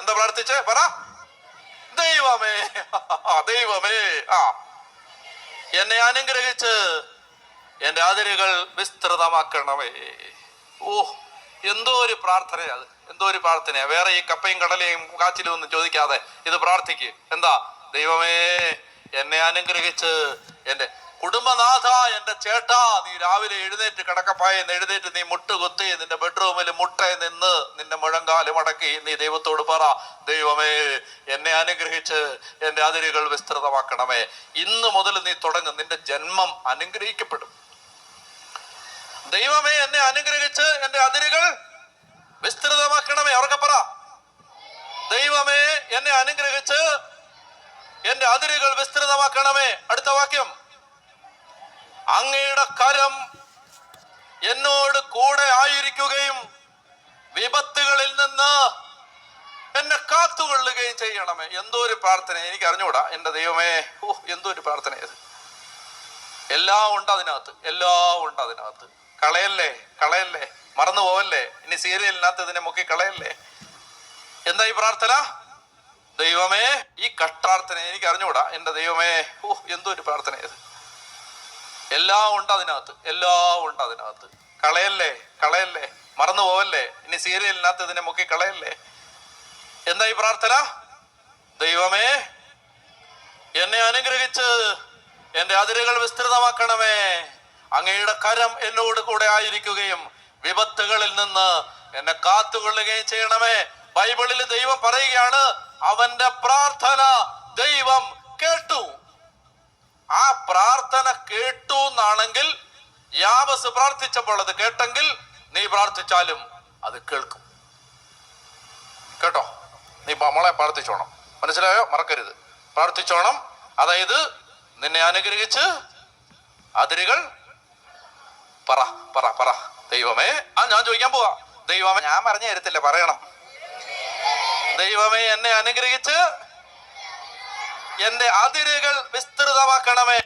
എന്താ പ്രാർത്ഥിച്ചേ? പറ. ദൈവമേ, ദൈവമേ, എന്നെ അനുഗ്രഹിച്ച് എന്റെ അതിരുകൾ വിസ്തൃതമാക്കണമേ. ഓ, എന്തോ ഒരു പ്രാർത്ഥനയാ അത്, എന്തോ ഒരു പ്രാർത്ഥനയാ. വേറെ ഈ കപ്പയും കടലയും കാച്ചിലും ഒന്നും ചോദിക്കാതെ ഇത് പ്രാർത്ഥിക്ക്. എന്താ? ദൈവമേ, എന്നെ അനുഗ്രഹിച്ച് എന്റെ കുടുംബനാഥ, എന്റെ ചേട്ടാ, നീ രാവിലെ എഴുന്നേറ്റ് കിടക്കപ്പായെന്ന് എഴുന്നേറ്റ് നീ മുട്ടുകുത്തി നിന്റെ ബെഡ്റൂമിൽ മുട്ടയിൽ നിന്ന് നിന്റെ മുഴങ്കാല് മടക്കി നീ ദൈവത്തോട് പറ, ദൈവമേ, എന്നെ അനുഗ്രഹിച്ച് എന്റെ അതിരുകൾ വിസ്തൃതമാക്കണമേ. ഇന്ന് മുതൽ നീ തുടങ്ങും, നിന്റെ ജന്മം അനുഗ്രഹിക്കപ്പെടും. ദൈവമേ, എന്നെ അനുഗ്രഹിച്ച് എന്റെ അതിരുകൾ വിസ്തൃതമാക്കണമേ. അവർക്ക് പറ, ദൈവമേ, എന്നെ അനുഗ്രഹിച്ച് എന്റെ അതിരുകൾ വിസ്തൃതമാക്കണമേ. അടുത്ത വാക്യം, അങ്ങയുടെ കരം എന്നോട് കൂടെ ആയിരിക്കുകയും വിപത്തുകളിൽ നിന്ന് എന്നെ കാത്തുകൊള്ളുകയും ചെയ്യണമേ. എന്തോ ഒരു പ്രാർത്ഥന, എനിക്ക് അറിഞ്ഞൂടാ. എന്റെ ദൈവമേ, എന്തോ ഒരു പ്രാർത്ഥന ഇത്. എല്ലാം ഉണ്ട് അതിനകത്ത്, എല്ലാം ഉണ്ട് അതിനകത്ത്. കളയല്ലേ, കളയല്ലേ, മറന്നു പോവല്ലേ. ഇനി സീരിയലിനകത്ത് ഇതിനെ മുക്കി കളയല്ലേ. എന്താ ഈ പ്രാർത്ഥന? ദൈവമേ, ഈ കഷ്ടാർത്ഥന എനിക്ക് അറിഞ്ഞൂടാ. എന്റെ ദൈവമേ, എന്തോ ഒരു പ്രാർത്ഥന ഇത്. എല്ലാം ഉണ്ട് അതിനകത്ത്, എല്ലാം ഉണ്ട് അതിനകത്ത്. കളയല്ലേ, കളയല്ലേ, മറന്നു പോവല്ലേ. ഇനി സീരിയലിനകത്ത് ഇതിനെ മുക്കി കളയല്ലേ. എന്താ ഈ പ്രാർത്ഥന? ദൈവമേ, എന്നെ അനുഗ്രഹിച്ച് എന്റെ അതിരുകൾ വിസ്തൃതമാക്കണമേ. അങ്ങയുടെ കരം എന്നോട് കൂടെ ആയിരിക്കുകയും വിപത്തുകളിൽ നിന്ന് എന്നെ കാത്തുകൊള്ളുകയും ചെയ്യണമേ. ബൈബിളിൽ ദൈവം പറയുകയാണ്, അവന്റെ പ്രാർത്ഥന ദൈവം കേട്ടു. ആ പ്രാർത്ഥന കേട്ടു എന്നാണെങ്കിൽ, യാബസ് പ്രാർത്ഥിച്ചപ്പോൾ അത് കേട്ടെങ്കിൽ നീ പ്രാർത്ഥിച്ചാലും അത് കേൾക്കും. കേട്ടോ? നീ മോളെ പ്രാർത്ഥിച്ചോണം, മനസ്സിലായോ? മറക്കരുത്, പ്രാർത്ഥിച്ചോണം. അതായത് നിന്നെ അനുഗ്രഹിച്ച് അതിരുകൾ പറ പറ പറ. ദൈവമേ, ഞാൻ ചോദിക്കാൻ പോവാ. ദൈവമേ, ഞാൻ പറഞ്ഞു തരത്തില്ല, പറയണം. ദൈവമേ, എന്നെ അനുഗ്രഹിച്ച് എന്റെ അതിരുകൾ വിസ്തൃതമാക്കണമേ.